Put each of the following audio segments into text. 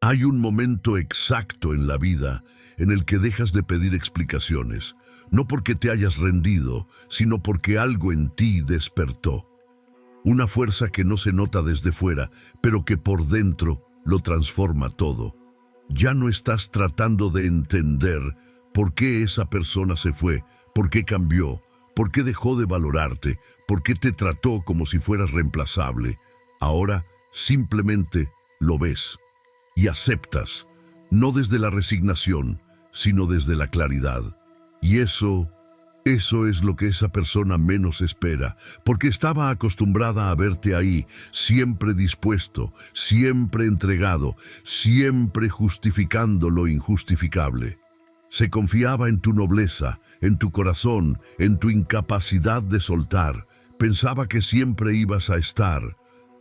Hay un momento exacto en la vida en el que dejas de pedir explicaciones, no porque te hayas rendido, sino porque algo en ti despertó. Una fuerza que no se nota desde fuera, pero que por dentro lo transforma todo. Ya no estás tratando de entender por qué esa persona se fue, por qué cambió, por qué dejó de valorarte, por qué te trató como si fueras reemplazable. Ahora simplemente lo ves y aceptas, no desde la resignación, sino desde la claridad. Y eso es lo que esa persona menos espera, porque estaba acostumbrada a verte ahí, siempre dispuesto, siempre entregado, siempre justificando lo injustificable. Se confiaba en tu nobleza, en tu corazón, en tu incapacidad de soltar. Pensaba que siempre ibas a estar,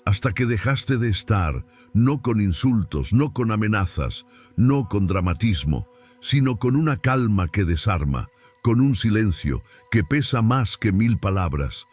hasta que dejaste de estar, no con insultos, no con amenazas, no con dramatismo, sino con una calma que desarma, con un silencio que pesa más que 1000 palabras.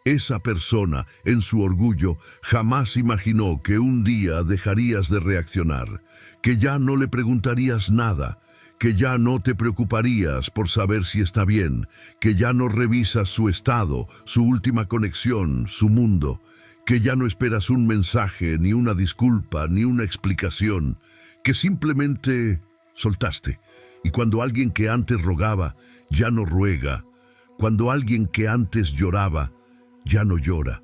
Esa persona, en su orgullo, jamás imaginó que un día dejarías de reaccionar, que ya no le preguntarías nada, que ya no te preocuparías por saber si está bien, que ya no revisas su estado, su última conexión, su mundo, que ya no esperas un mensaje, ni una disculpa, ni una explicación, que simplemente soltaste. Y cuando alguien que antes rogaba, ya no ruega. Cuando alguien que antes lloraba, ya no llora.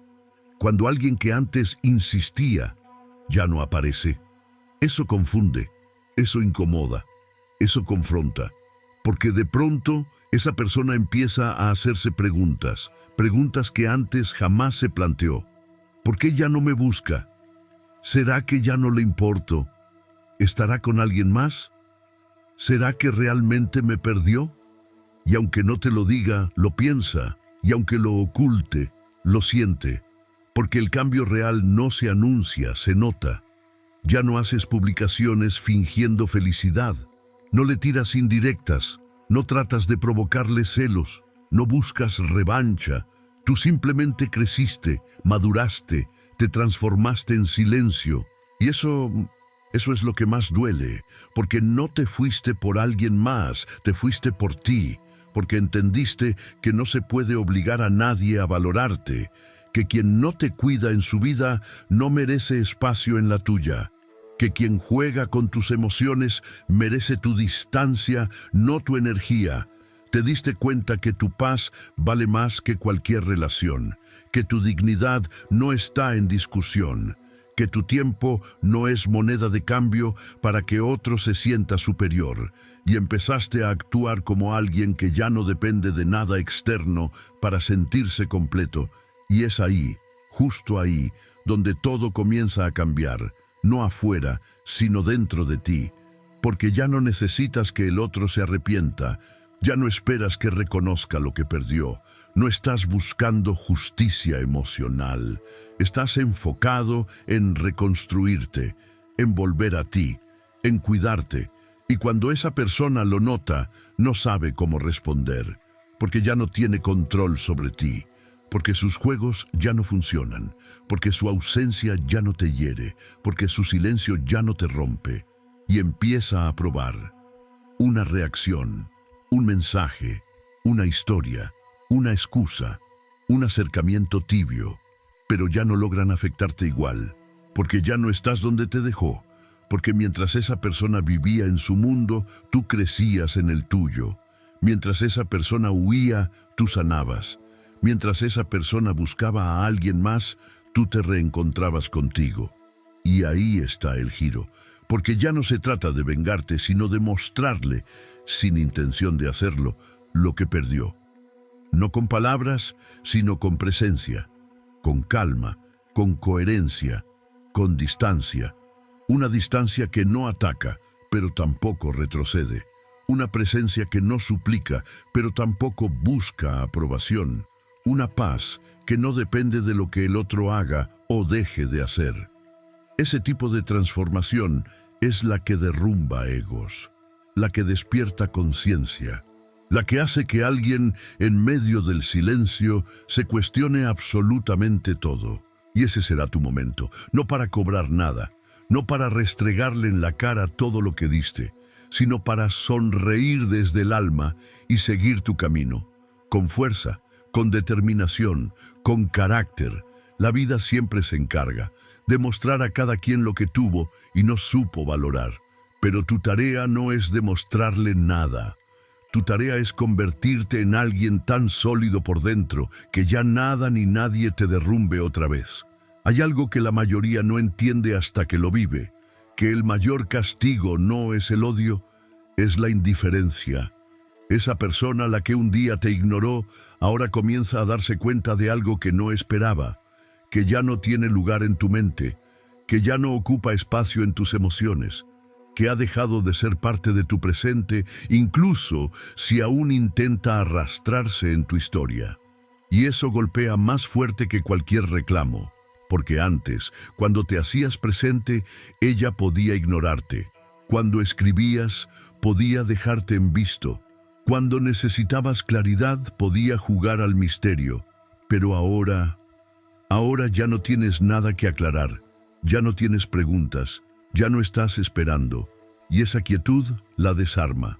Cuando alguien que antes insistía, ya no aparece. Eso confunde, eso incomoda, eso confronta. Porque de pronto esa persona empieza a hacerse preguntas, preguntas que antes jamás se planteó. ¿Por qué ya no me busca? ¿Será que ya no le importo? ¿Estará con alguien más? ¿Será que realmente me perdió? Y aunque no te lo diga, lo piensa, y aunque lo oculte, lo siente, porque el cambio real no se anuncia, se nota. Ya no haces publicaciones fingiendo felicidad, no le tiras indirectas, no tratas de provocarle celos, no buscas revancha. Tú simplemente creciste, maduraste, te transformaste en silencio. Y eso es lo que más duele, porque no te fuiste por alguien más, te fuiste por ti, porque entendiste que no se puede obligar a nadie a valorarte, que quien no te cuida en su vida no merece espacio en la tuya, que quien juega con tus emociones merece tu distancia, no tu energía. Te diste cuenta que tu paz vale más que cualquier relación, que tu dignidad no está en discusión, que tu tiempo no es moneda de cambio para que otro se sienta superior, y empezaste a actuar como alguien que ya no depende de nada externo para sentirse completo. Y es ahí, justo ahí, donde todo comienza a cambiar, no afuera, sino dentro de ti, porque ya no necesitas que el otro se arrepienta. Ya no esperas que reconozca lo que perdió. No estás buscando justicia emocional. Estás enfocado en reconstruirte, en volver a ti, en cuidarte. Y cuando esa persona lo nota, no sabe cómo responder, porque ya no tiene control sobre ti, porque sus juegos ya no funcionan, porque su ausencia ya no te hiere, porque su silencio ya no te rompe. Y empieza a probar una reacción, un mensaje, una historia, una excusa, un acercamiento tibio, pero ya no logran afectarte igual, porque ya no estás donde te dejó, porque mientras esa persona vivía en su mundo, tú crecías en el tuyo. Mientras esa persona huía, tú sanabas. Mientras esa persona buscaba a alguien más, tú te reencontrabas contigo. Y ahí está el giro, porque ya no se trata de vengarte, sino de mostrarle, sin intención de hacerlo, lo que perdió. No con palabras, sino con presencia, con calma, con coherencia, con distancia. Una distancia que no ataca, pero tampoco retrocede. Una presencia que no suplica, pero tampoco busca aprobación. Una paz que no depende de lo que el otro haga o deje de hacer. Ese tipo de transformación es la que derrumba egos, la que despierta conciencia, la que hace que alguien en medio del silencio se cuestione absolutamente todo. Y ese será tu momento, no para cobrar nada, no para restregarle en la cara todo lo que diste, sino para sonreír desde el alma y seguir tu camino, con fuerza, con determinación, con carácter. La vida siempre se encarga de mostrar a cada quien lo que tuvo y no supo valorar. Pero tu tarea no es demostrarle nada. Tu tarea es convertirte en alguien tan sólido por dentro que ya nada ni nadie te derrumbe otra vez. Hay algo que la mayoría no entiende hasta que lo vive, que el mayor castigo no es el odio, es la indiferencia. Esa persona, la que un día te ignoró, ahora comienza a darse cuenta de algo que no esperaba, que ya no tiene lugar en tu mente, que ya no ocupa espacio en tus emociones, que ha dejado de ser parte de tu presente, incluso si aún intenta arrastrarse en tu historia. Y eso golpea más fuerte que cualquier reclamo, porque antes, cuando te hacías presente, ella podía ignorarte. Cuando escribías, podía dejarte en visto. Cuando necesitabas claridad, podía jugar al misterio. Pero ahora ya no tienes nada que aclarar, ya no tienes preguntas, ya no estás esperando. Y esa quietud la desarma,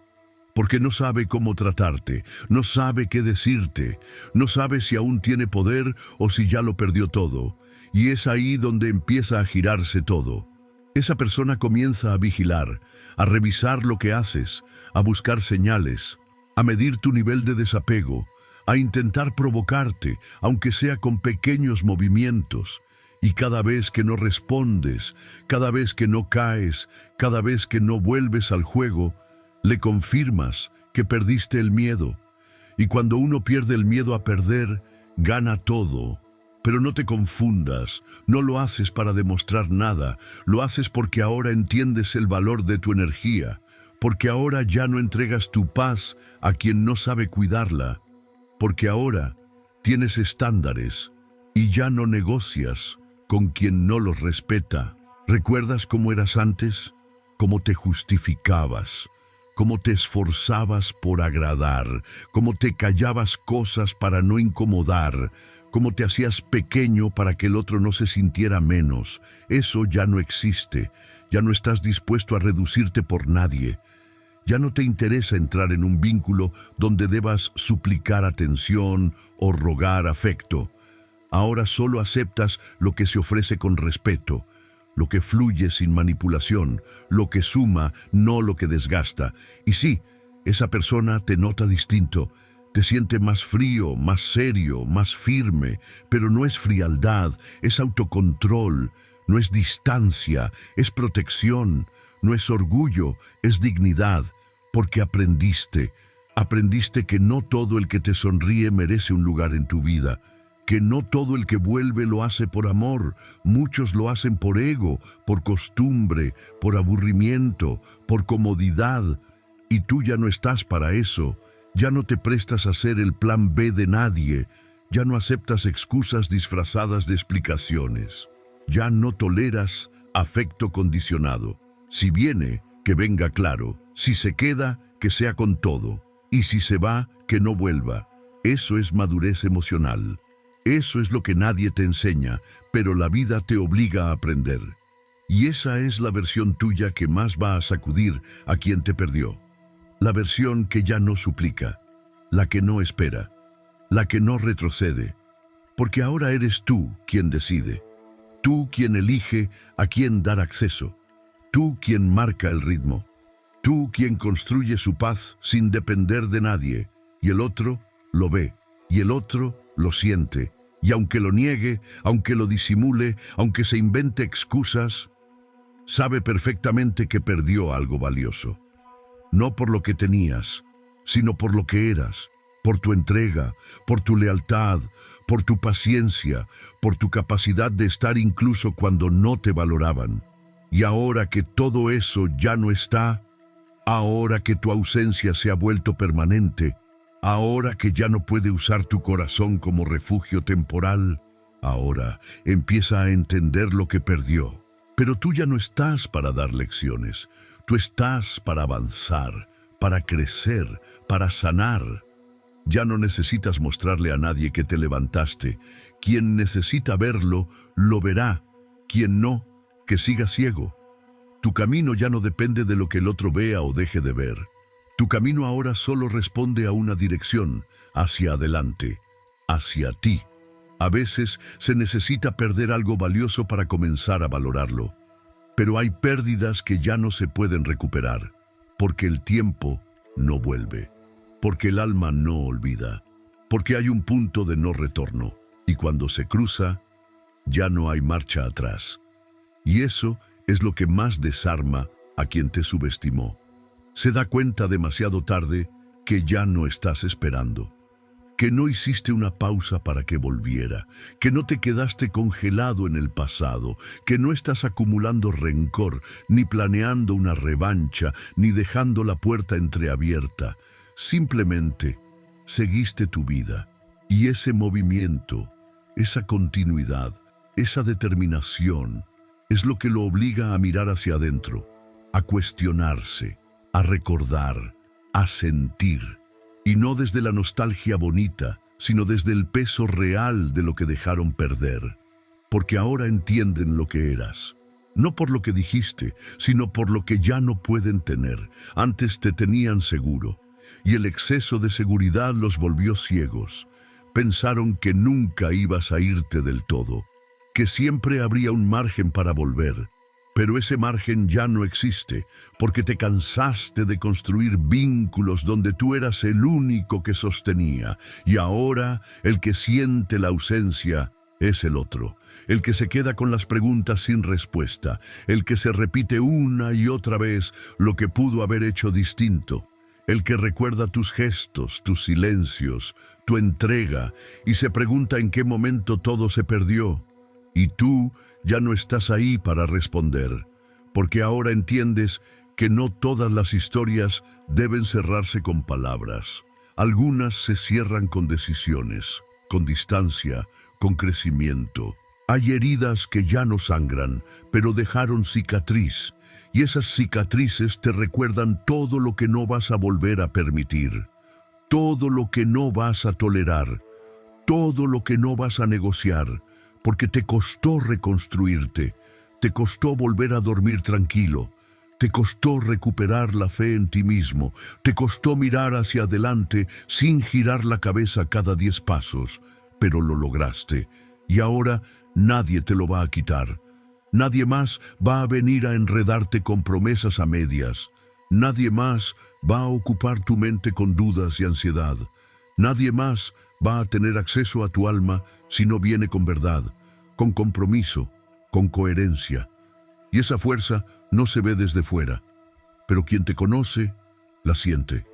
porque no sabe cómo tratarte, no sabe qué decirte, no sabe si aún tiene poder o si ya lo perdió todo. Y es ahí donde empieza a girarse todo. Esa persona comienza a vigilar, a revisar lo que haces, a buscar señales, a medir tu nivel de desapego, a intentar provocarte, aunque sea con pequeños movimientos. Y cada vez que no respondes, cada vez que no caes, cada vez que no vuelves al juego, le confirmas que perdiste el miedo. Y cuando uno pierde el miedo a perder, gana todo. Pero no te confundas, no lo haces para demostrar nada, lo haces porque ahora entiendes el valor de tu energía, porque ahora ya no entregas tu paz a quien no sabe cuidarla, porque ahora tienes estándares y ya no negocias con quien no los respeta. ¿Recuerdas cómo eras antes? ¿Cómo te justificabas? ¿Cómo te esforzabas por agradar? ¿Cómo te callabas cosas para no incomodar? ¿Cómo te hacías pequeño para que el otro no se sintiera menos? Eso ya no existe. Ya no estás dispuesto a reducirte por nadie. Ya no te interesa entrar en un vínculo donde debas suplicar atención o rogar afecto. Ahora solo aceptas lo que se ofrece con respeto, lo que fluye sin manipulación, lo que suma, no lo que desgasta. Y sí, esa persona te nota distinto, te siente más frío, más serio, más firme, pero no es frialdad, es autocontrol, no es distancia, es protección, no es orgullo, es dignidad, porque aprendiste que no todo el que te sonríe merece un lugar en tu vida, que no todo el que vuelve lo hace por amor, muchos lo hacen por ego, por costumbre, por aburrimiento, por comodidad, y tú ya no estás para eso, ya no te prestas a ser el plan B de nadie, ya no aceptas excusas disfrazadas de explicaciones, ya no toleras afecto condicionado. Si viene, que venga claro, si se queda, que sea con todo, y si se va, que no vuelva. Eso es madurez emocional. Eso es lo que nadie te enseña, pero la vida te obliga a aprender. Y esa es la versión tuya que más va a sacudir a quien te perdió. La versión que ya no suplica, la que no espera, la que no retrocede. Porque ahora eres tú quien decide. Tú quien elige a quién dar acceso. Tú quien marca el ritmo. Tú quien construye su paz sin depender de nadie. Y el otro lo ve, y el otro lo siente. Y aunque lo niegue, aunque lo disimule, aunque se invente excusas, sabe perfectamente que perdió algo valioso. No por lo que tenías, sino por lo que eras, por tu entrega, por tu lealtad, por tu paciencia, por tu capacidad de estar incluso cuando no te valoraban. Y ahora que todo eso ya no está, ahora que tu ausencia se ha vuelto permanente, ahora que ya no puede usar tu corazón como refugio temporal, ahora empieza a entender lo que perdió. Pero tú ya no estás para dar lecciones, tú estás para avanzar, para crecer, para sanar. Ya no necesitas mostrarle a nadie que te levantaste. Quien necesita verlo, lo verá. Quien no, que siga ciego. Tu camino ya no depende de lo que el otro vea o deje de ver. Tu camino ahora solo responde a una dirección, hacia adelante, hacia ti. A veces se necesita perder algo valioso para comenzar a valorarlo. Pero hay pérdidas que ya no se pueden recuperar, porque el tiempo no vuelve, porque el alma no olvida, porque hay un punto de no retorno, y cuando se cruza, ya no hay marcha atrás. Y eso es lo que más desarma a quien te subestimó. Se da cuenta demasiado tarde que ya no estás esperando, que no hiciste una pausa para que volviera, que no te quedaste congelado en el pasado, que no estás acumulando rencor, ni planeando una revancha, ni dejando la puerta entreabierta. Simplemente seguiste tu vida, y ese movimiento, esa continuidad, esa determinación, es lo que lo obliga a mirar hacia adentro, a cuestionarse, a recordar, a sentir. Y no desde la nostalgia bonita, sino desde el peso real de lo que dejaron perder. Porque ahora entienden lo que eras. No por lo que dijiste, sino por lo que ya no pueden tener. Antes te tenían seguro, y el exceso de seguridad los volvió ciegos. Pensaron que nunca ibas a irte del todo, que siempre habría un margen para volver. Pero ese margen ya no existe, porque te cansaste de construir vínculos donde tú eras el único que sostenía, y ahora el que siente la ausencia es el otro, el que se queda con las preguntas sin respuesta, el que se repite una y otra vez lo que pudo haber hecho distinto, el que recuerda tus gestos, tus silencios, tu entrega, y se pregunta en qué momento todo se perdió. Y tú ya no estás ahí para responder, porque ahora entiendes que no todas las historias deben cerrarse con palabras. Algunas se cierran con decisiones, con distancia, con crecimiento. Hay heridas que ya no sangran, pero dejaron cicatriz, y esas cicatrices te recuerdan todo lo que no vas a volver a permitir, todo lo que no vas a tolerar, todo lo que no vas a negociar, porque te costó reconstruirte, te costó volver a dormir tranquilo, te costó recuperar la fe en ti mismo, te costó mirar hacia adelante sin girar la cabeza cada 10 pasos, pero lo lograste, y ahora nadie te lo va a quitar. Nadie más va a venir a enredarte con promesas a medias. Nadie más va a ocupar tu mente con dudas y ansiedad. Nadie más va a tener acceso a tu alma si no viene con verdad, con compromiso, con coherencia. Y esa fuerza no se ve desde fuera, pero quien te conoce, la siente.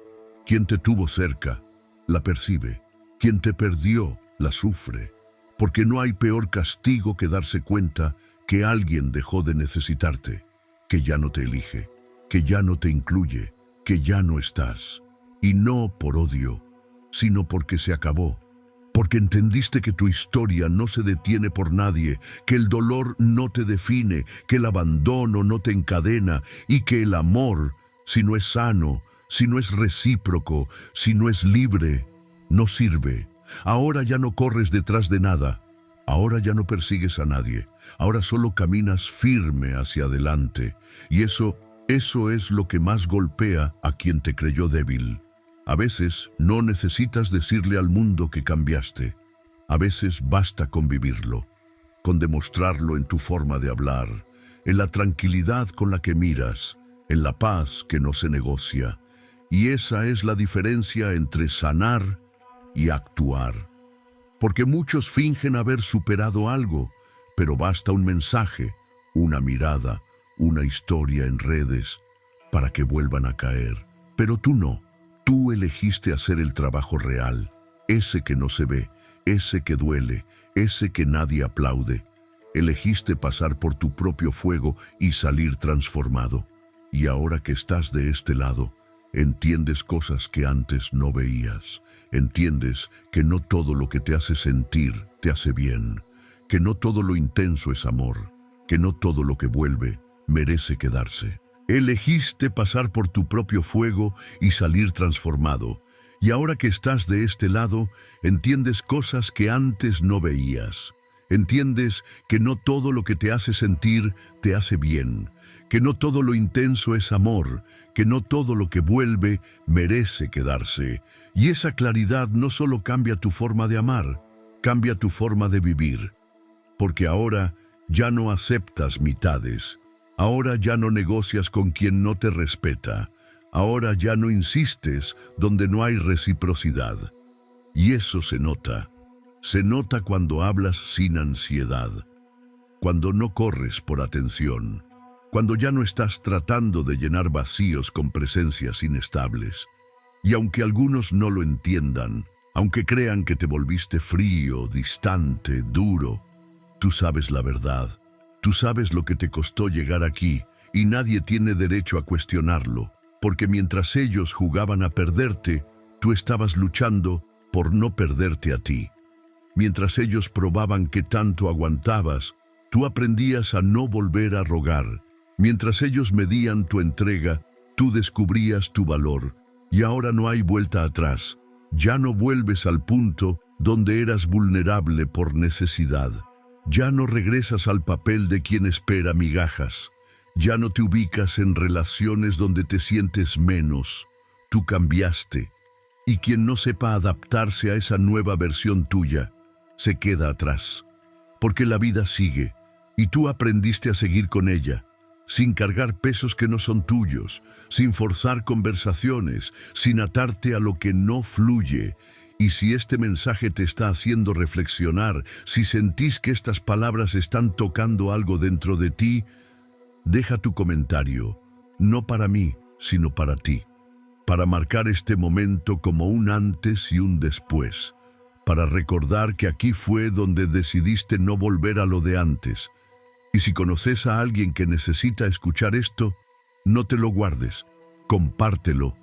Quien te tuvo cerca, la percibe. Quien te perdió, la sufre. Porque no hay peor castigo que darse cuenta que alguien dejó de necesitarte, que ya no te elige, que ya no te incluye, que ya no estás. Y no por odio, sino porque se acabó. Porque entendiste que tu historia no se detiene por nadie, que el dolor no te define, que el abandono no te encadena y que el amor, si no es sano, si no es recíproco, si no es libre, no sirve. Ahora ya no corres detrás de nada, ahora ya no persigues a nadie, ahora solo caminas firme hacia adelante. Y eso es lo que más golpea a quien te creyó débil. A veces no necesitas decirle al mundo que cambiaste. A veces basta con vivirlo, con demostrarlo en tu forma de hablar, en la tranquilidad con la que miras, en la paz que no se negocia. Y esa es la diferencia entre sanar y actuar. Porque muchos fingen haber superado algo, pero basta un mensaje, una mirada, una historia en redes para que vuelvan a caer. Pero tú no. Tú elegiste hacer el trabajo real, ese que no se ve, ese que duele, ese que nadie aplaude. Elegiste pasar por tu propio fuego y salir transformado. Y ahora que estás de este lado, entiendes cosas que antes no veías. Entiendes que no todo lo que te hace sentir te hace bien, que no todo lo intenso es amor, que no todo lo que vuelve merece quedarse. Elegiste pasar por tu propio fuego y salir transformado. Y ahora que estás de este lado, entiendes cosas que antes no veías. Entiendes que no todo lo que te hace sentir te hace bien, que no todo lo intenso es amor, que no todo lo que vuelve merece quedarse. Y esa claridad no solo cambia tu forma de amar, cambia tu forma de vivir. Porque ahora ya no aceptas mitades, ahora ya no negocias con quien no te respeta, ahora ya no insistes donde no hay reciprocidad. Y eso se nota cuando hablas sin ansiedad, cuando no corres por atención, cuando ya no estás tratando de llenar vacíos con presencias inestables. Y aunque algunos no lo entiendan, aunque crean que te volviste frío, distante, duro, tú sabes la verdad. Tú sabes lo que te costó llegar aquí y nadie tiene derecho a cuestionarlo, porque mientras ellos jugaban a perderte, tú estabas luchando por no perderte a ti. Mientras ellos probaban qué tanto aguantabas, tú aprendías a no volver a rogar. Mientras ellos medían tu entrega, tú descubrías tu valor. Y ahora no hay vuelta atrás. Ya no vuelves al punto donde eras vulnerable por necesidad. Ya no regresas al papel de quien espera migajas. Ya no te ubicas en relaciones donde te sientes menos. Tú cambiaste. Y quien no sepa adaptarse a esa nueva versión tuya, se queda atrás. Porque la vida sigue, y tú aprendiste a seguir con ella, sin cargar pesos que no son tuyos, sin forzar conversaciones, sin atarte a lo que no fluye. Y si este mensaje te está haciendo reflexionar, si sentís que estas palabras están tocando algo dentro de ti, deja tu comentario, no para mí, sino para ti, para marcar este momento como un antes y un después, para recordar que aquí fue donde decidiste no volver a lo de antes. Y si conoces a alguien que necesita escuchar esto, no te lo guardes, compártelo.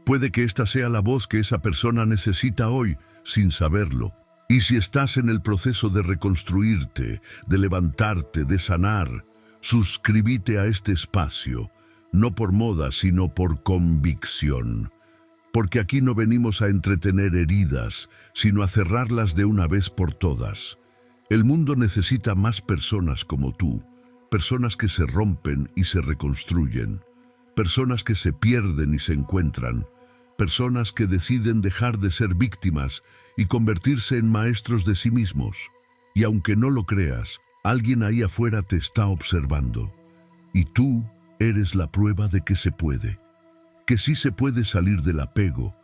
Puede que esta sea la voz que esa persona necesita hoy, sin saberlo. Y si estás en el proceso de reconstruirte, de levantarte, de sanar, suscríbete a este espacio, no por moda, sino por convicción. Porque aquí no venimos a entretener heridas, sino a cerrarlas de una vez por todas. El mundo necesita más personas como tú, personas que se rompen y se reconstruyen, personas que se pierden y se encuentran, personas que deciden dejar de ser víctimas y convertirse en maestros de sí mismos. Y aunque no lo creas, alguien ahí afuera te está observando. Y tú eres la prueba de que se puede. Que sí se puede salir del apego,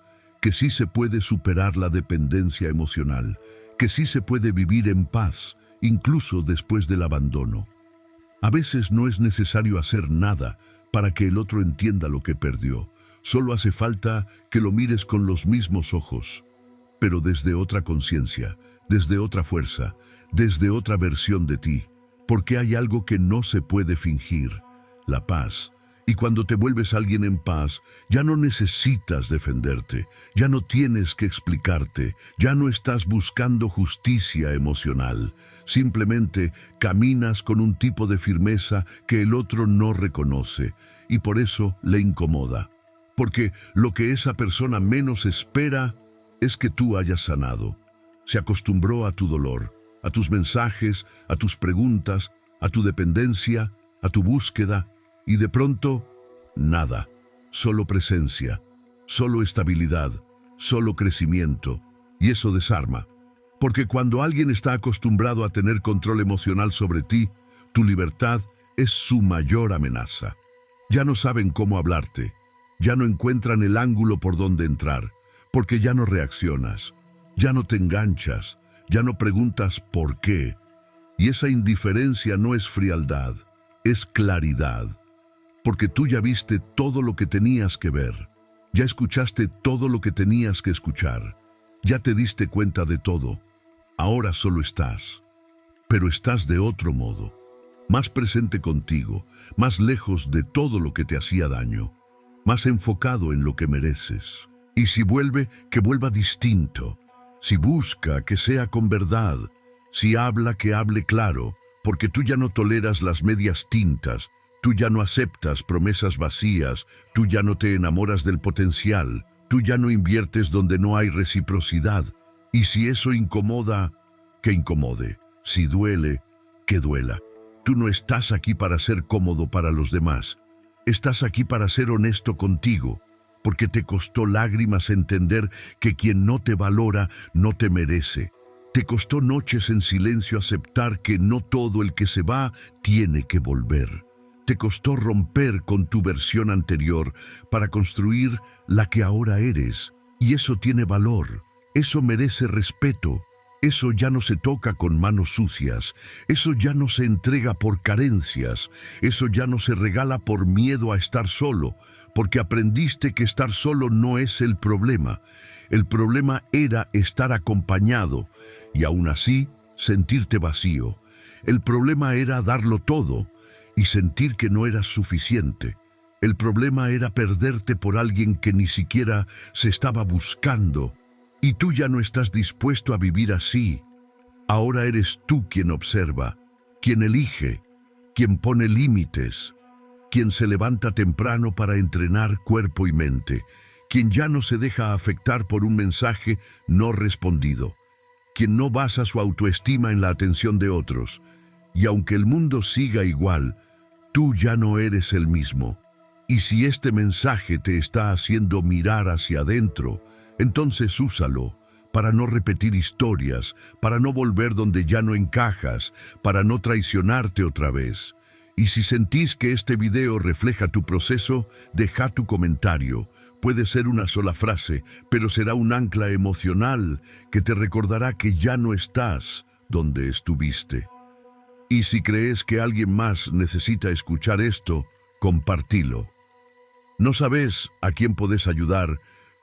que sí se puede superar la dependencia emocional, que sí se puede vivir en paz, incluso después del abandono. A veces no es necesario hacer nada para que el otro entienda lo que perdió. Solo hace falta que lo mires con los mismos ojos, pero desde otra conciencia, desde otra fuerza, desde otra versión de ti, porque hay algo que no se puede fingir: la paz. Y cuando te vuelves alguien en paz, ya no necesitas defenderte, ya no tienes que explicarte, ya no estás buscando justicia emocional. Simplemente caminas con un tipo de firmeza que el otro no reconoce, y por eso le incomoda. Porque lo que esa persona menos espera es que tú hayas sanado. Se acostumbró a tu dolor, a tus mensajes, a tus preguntas, a tu dependencia, a tu búsqueda. Y de pronto, nada, solo presencia, solo estabilidad, solo crecimiento. Y eso desarma. Porque cuando alguien está acostumbrado a tener control emocional sobre ti, tu libertad es su mayor amenaza. Ya no saben cómo hablarte, ya no encuentran el ángulo por donde entrar, porque ya no reaccionas, ya no te enganchas, ya no preguntas por qué. Y esa indiferencia no es frialdad, es claridad. Porque tú ya viste todo lo que tenías que ver, ya escuchaste todo lo que tenías que escuchar, ya te diste cuenta de todo. Ahora solo estás, pero estás de otro modo, más presente contigo, más lejos de todo lo que te hacía daño, más enfocado en lo que mereces. Y si vuelve, que vuelva distinto. Si busca, que sea con verdad. Si habla, que hable claro, porque tú ya no toleras las medias tintas. Tú ya no aceptas promesas vacías, tú ya no te enamoras del potencial, tú ya no inviertes donde no hay reciprocidad. Y si eso incomoda, que incomode. Si duele, que duela. Tú no estás aquí para ser cómodo para los demás. Estás aquí para ser honesto contigo, porque te costó lágrimas entender que quien no te valora no te merece. Te costó noches en silencio aceptar que no todo el que se va tiene que volver. Te costó romper con tu versión anterior para construir la que ahora eres. Y eso tiene valor, eso merece respeto. Eso ya no se toca con manos sucias, eso ya no se entrega por carencias, eso ya no se regala por miedo a estar solo, porque aprendiste que estar solo no es el problema. El problema era estar acompañado y aún así sentirte vacío. El problema era darlo todo y sentir que no eras suficiente. El problema era perderte por alguien que ni siquiera se estaba buscando. Y tú ya no estás dispuesto a vivir así. Ahora eres tú quien observa, quien elige, quien pone límites, quien se levanta temprano para entrenar cuerpo y mente, quien ya no se deja afectar por un mensaje no respondido, quien no basa su autoestima en la atención de otros. Y aunque el mundo siga igual, tú ya no eres el mismo. Y si este mensaje te está haciendo mirar hacia adentro, entonces úsalo para no repetir historias, para no volver donde ya no encajas, para no traicionarte otra vez. Y si sentís que este video refleja tu proceso, deja tu comentario. Puede ser una sola frase, pero será un ancla emocional que te recordará que ya no estás donde estuviste. Y si crees que alguien más necesita escuchar esto, compartilo. No sabes a quién podés ayudar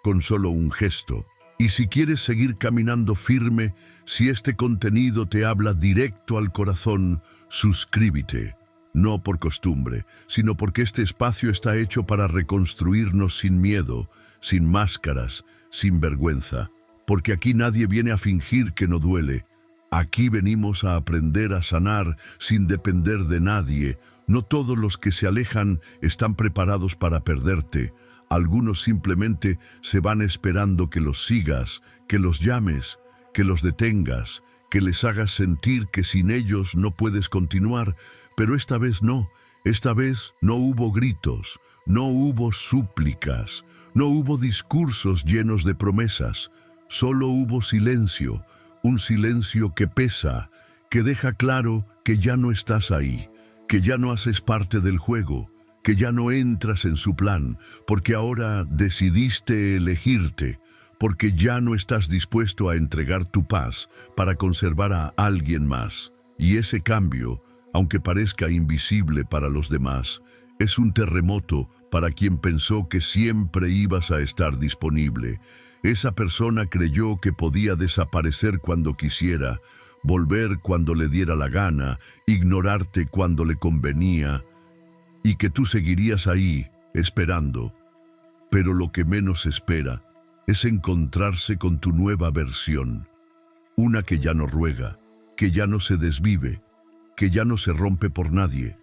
con solo un gesto. Y si quieres seguir caminando firme, si este contenido te habla directo al corazón, suscríbete. No por costumbre, sino porque este espacio está hecho para reconstruirnos sin miedo, sin máscaras, sin vergüenza. Porque aquí nadie viene a fingir que no duele. Aquí venimos a aprender a sanar sin depender de nadie. No todos los que se alejan están preparados para perderte. Algunos simplemente se van esperando que los sigas, que los llames, que los detengas, que les hagas sentir que sin ellos no puedes continuar. Pero esta vez no. Esta vez no hubo gritos, no hubo súplicas, no hubo discursos llenos de promesas. Solo hubo silencio, un silencio que pesa, que deja claro que ya no estás ahí, que ya no haces parte del juego, que ya no entras en su plan, porque ahora decidiste elegirte, porque ya no estás dispuesto a entregar tu paz para conservar a alguien más. Y ese cambio, aunque parezca invisible para los demás, es un terremoto para quien pensó que siempre ibas a estar disponible. Esa persona creyó que podía desaparecer cuando quisiera, volver cuando le diera la gana, ignorarte cuando le convenía, y que tú seguirías ahí, esperando. Pero lo que menos espera es encontrarse con tu nueva versión. Una que ya no ruega, que ya no se desvive, que ya no se rompe por nadie,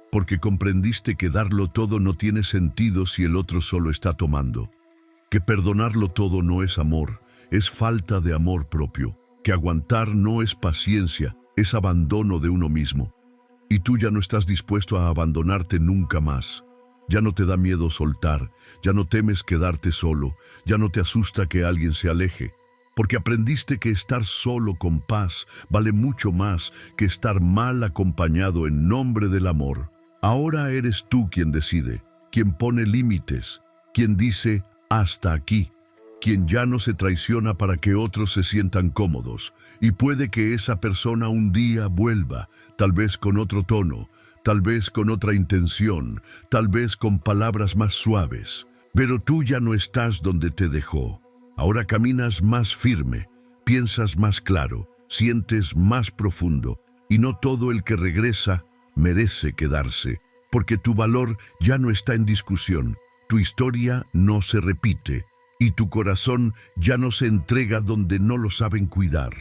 porque comprendiste que darlo todo no tiene sentido si el otro solo está tomando. Que perdonarlo todo no es amor, es falta de amor propio. Que aguantar no es paciencia, es abandono de uno mismo. Y tú ya no estás dispuesto a abandonarte nunca más. Ya no te da miedo soltar, ya no temes quedarte solo, ya no te asusta que alguien se aleje, porque aprendiste que estar solo con paz vale mucho más que estar mal acompañado en nombre del amor. Ahora eres tú quien decide, quien pone límites, quien dice hasta aquí, quien ya no se traiciona para que otros se sientan cómodos. Y puede que esa persona un día vuelva, tal vez con otro tono, tal vez con otra intención, tal vez con palabras más suaves. Pero tú ya no estás donde te dejó. Ahora caminas más firme, piensas más claro, sientes más profundo, y no todo el que regresa merece quedarse, porque tu valor ya no está en discusión, tu historia no se repite, y tu corazón ya no se entrega donde no lo saben cuidar.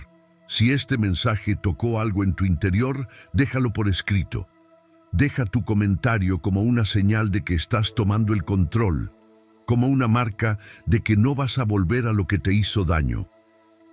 Si este mensaje tocó algo en tu interior, déjalo por escrito. Deja tu comentario como una señal de que estás tomando el control, como una marca de que no vas a volver a lo que te hizo daño.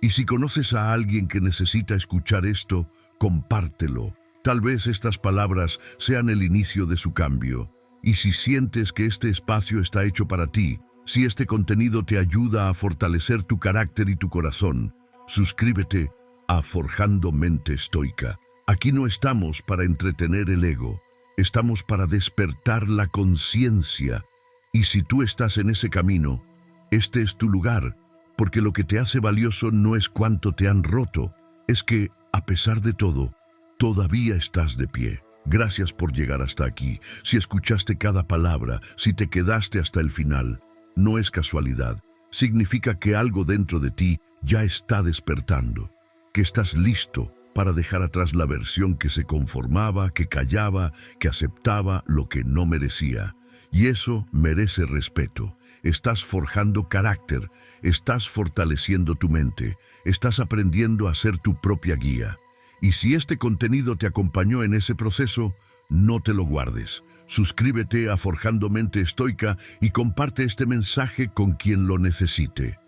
Y si conoces a alguien que necesita escuchar esto, compártelo. Tal vez estas palabras sean el inicio de su cambio. Y si sientes que este espacio está hecho para ti, si este contenido te ayuda a fortalecer tu carácter y tu corazón, suscríbete a Forjando Mente Estoica. Aquí no estamos para entretener el ego, estamos para despertar la conciencia. Y si tú estás en ese camino, este es tu lugar, porque lo que te hace valioso no es cuánto te han roto, es que, a pesar de todo, todavía estás de pie. Gracias por llegar hasta aquí. Si escuchaste cada palabra, si te quedaste hasta el final, no es casualidad. Significa que algo dentro de ti ya está despertando, que estás listo para dejar atrás la versión que se conformaba, que callaba, que aceptaba lo que no merecía. Y eso merece respeto. Estás forjando carácter, estás fortaleciendo tu mente, estás aprendiendo a ser tu propia guía. Y si este contenido te acompañó en ese proceso, no te lo guardes. Suscríbete a Forjando Mente Estoica y comparte este mensaje con quien lo necesite.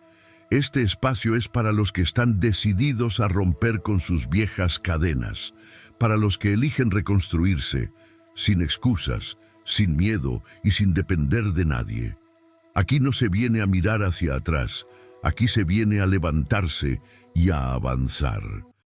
Este espacio es para los que están decididos a romper con sus viejas cadenas, para los que eligen reconstruirse, sin excusas, sin miedo y sin depender de nadie. Aquí no se viene a mirar hacia atrás, aquí se viene a levantarse y a avanzar.